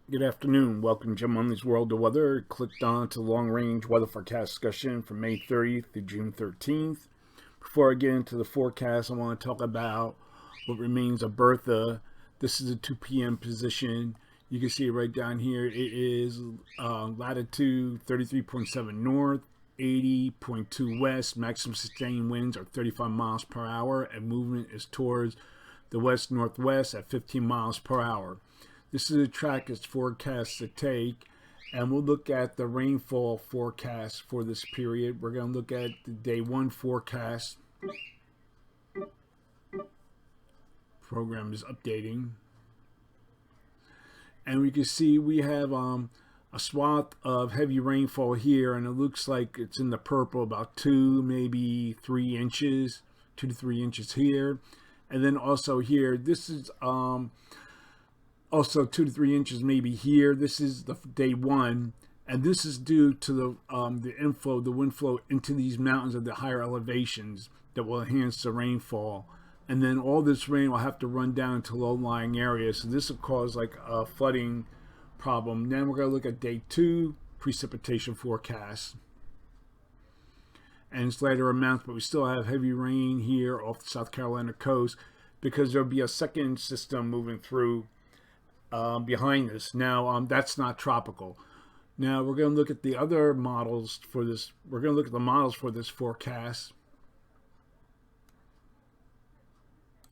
Good afternoon. Welcome to Jim Munley's World of Weather. Clicked on to long-range weather forecast discussion from May 30th to June 13th. Before I get into the forecast, I want to talk about what remains of Bertha. This is a 2 p.m. position. You can see it right down here. It is latitude 33.7 north, 80.2 west. Maximum sustained winds are 35 miles per hour, and movement is towards the west-northwest at 15 miles per hour. This is a track it's forecast to take, and we'll look at the rainfall forecast for this period. We're going to look at the day 1 forecast. Program is updating. And we can see we have a swath of heavy rainfall here, and it looks like it's in the purple, about 2, maybe 3 inches, 2 to 3 inches here. And then also here, this is also 2 to 3 inches maybe here. This is the day 1, and this is due to the wind flow into these mountains at the higher elevations that will enhance the rainfall. And then all this rain will have to run down to low-lying areas, so this will cause like a flooding problem. Then we're going to look at day 2 precipitation forecast, and it's lighter amounts, but we still have heavy rain here off the South Carolina coast because there'll be a second system moving through behind us. Now that's not tropical. Now we're going to look at the other models for this. We're going to look at the models for this forecast.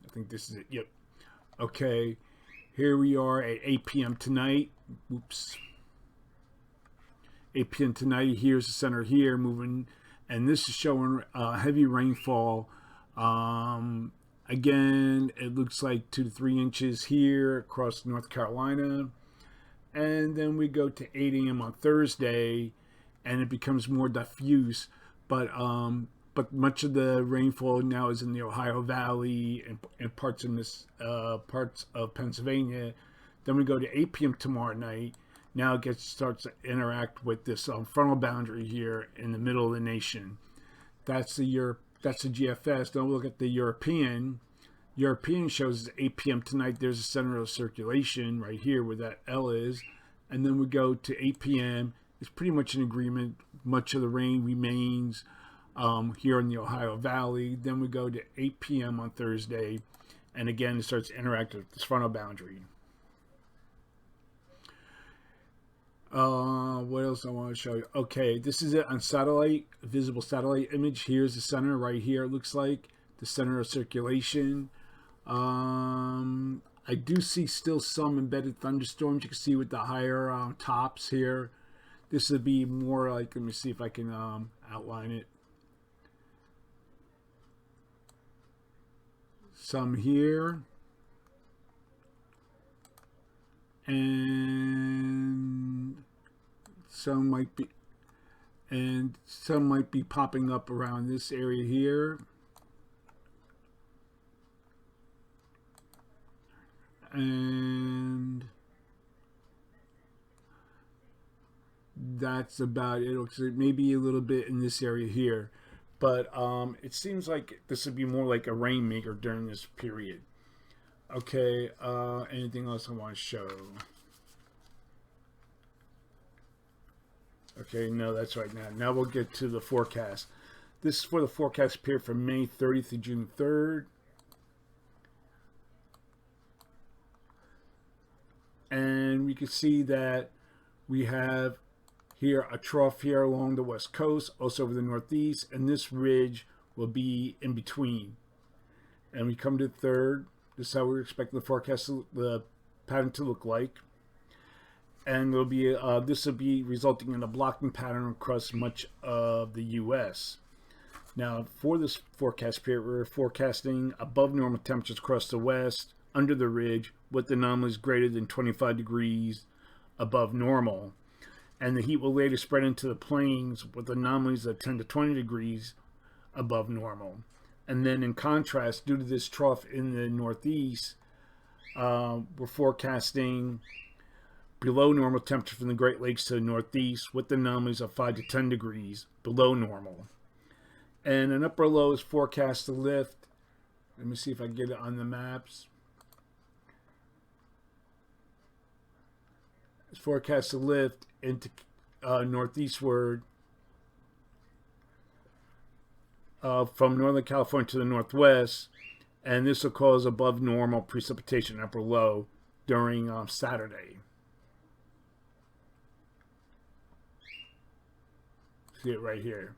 I think this is it. Yep. Okay. Here we are at 8 p.m. tonight. Oops. 8 p.m. tonight. Here's the center here moving, and this is showing heavy rainfall. Again, it looks like 2 to 3 inches here across North Carolina. And then we go to 8 a.m. on Thursday, and it becomes more diffuse. But much of the rainfall now is in the Ohio Valley and parts of Pennsylvania. Then we go to 8 p.m. tomorrow night. Now it starts to interact with this frontal boundary here in the middle of the nation. That's the GFS. Then we'll look at the European. European shows 8 p.m. tonight. There's a center of circulation right here where that L is. And then we go to 8 p.m. It's pretty much an agreement. Much of the rain remains here in the Ohio Valley. Then we go to 8 p.m. on Thursday. And again, it starts to interact with this frontal boundary. What else I want to show you? Okay, this is it on satellite, visible satellite image. Here's the center right here. It looks like the center of circulation. I do see still some embedded thunderstorms. You can see with the higher tops here. This would be more like, let me see if I can outline it. Some here. And some might be popping up around this area here. And that's about it. Maybe a little bit in this area here, but it seems like this would be more like a rainmaker during this period. Okay, anything else I want to show? Okay, no, that's right now. Now we'll get to the forecast. This is for the forecast period from May 30th to June 3rd. And we can see that we have here a trough here along the west coast, also over the northeast, and this ridge will be in between. And we come to the 3rd. This is how we expect the forecast, the pattern to look like. And there'll be this will be resulting in a blocking pattern across much of the U.S. Now, for this forecast period, we're forecasting above normal temperatures across the west, under the ridge, with anomalies greater than 25 degrees above normal. And the heat will later spread into the plains with anomalies of 10 to 20 degrees above normal. And then in contrast, due to this trough in the northeast, we're forecasting below normal temperature from the Great Lakes to the northeast with anomalies of 5 to 10 degrees below normal. And an upper low is forecast to lift. Let me see if I can get it on the maps. It's forecast to lift into northeastward from Northern California to the northwest, and this will cause above normal precipitation, upper low, during Saturday. See it right here.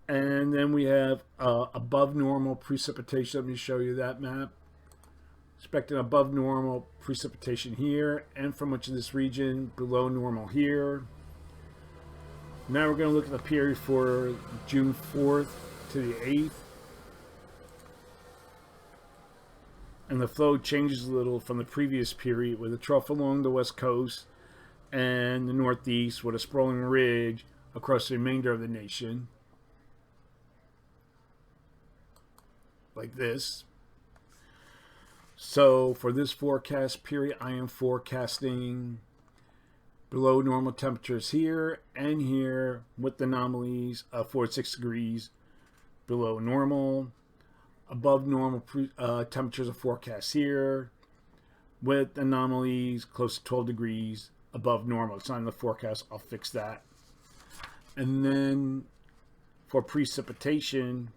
And then we have above normal precipitation. Let me show you that map. Expecting above normal precipitation here and for much of this region, below normal here. Now we're going to look at the period for June 4th to the 8th. And the flow changes a little from the previous period with a trough along the west coast and the northeast with a sprawling ridge across the remainder of the nation. Like this. So for this forecast period, I am forecasting below normal temperatures here and here with anomalies of 4 to 6 degrees below normal. Above normal temperatures are forecast here with anomalies close to 12 degrees above normal. It's not in the forecast. I'll fix that. And then for precipitation,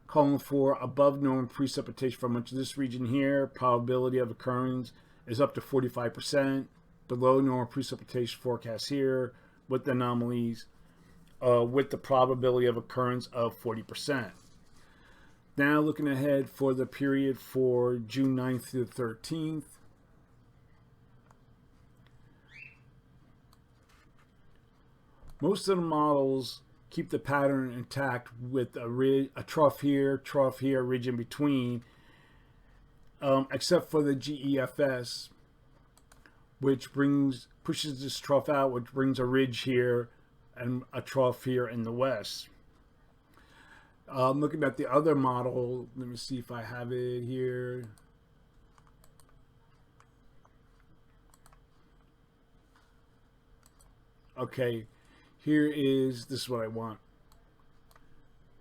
calling for above normal precipitation for much of this region here. Probability of occurrence is up to 45%. Below normal precipitation forecast here with anomalies with the probability of occurrence of 40%. Now looking ahead for the period for June 9th through the 13th. Most of the models keep the pattern intact with a trough here, ridge in between, except for the GEFS, which pushes this trough out, which brings a ridge here and a trough here in the west. Looking at the other model, let me see if I have it here. Okay. This is what I want.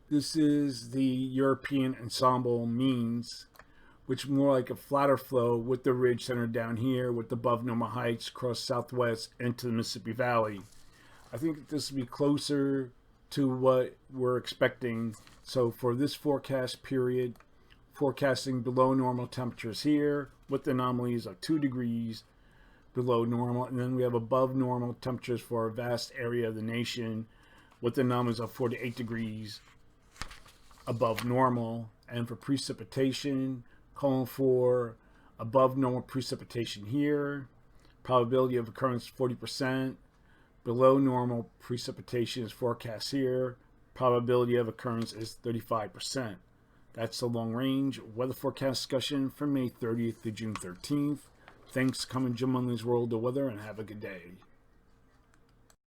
This is the European ensemble means, which more like a flatter flow with the ridge centered down here with above normal heights across southwest into the Mississippi Valley. I think this will be closer to what we're expecting. So for this forecast period, forecasting below normal temperatures here with anomalies of 2 degrees below normal, and then we have above normal temperatures for a vast area of the nation with anomalies of 4 to 8 degrees above normal. And for precipitation, calling for above normal precipitation here, probability of occurrence 40%. Below normal precipitation is forecast here, probability of occurrence is 35%. That's the long range weather forecast discussion from May 30th to June 13th. Thanks for coming to Jim Munley's World of Weather, and have a good day.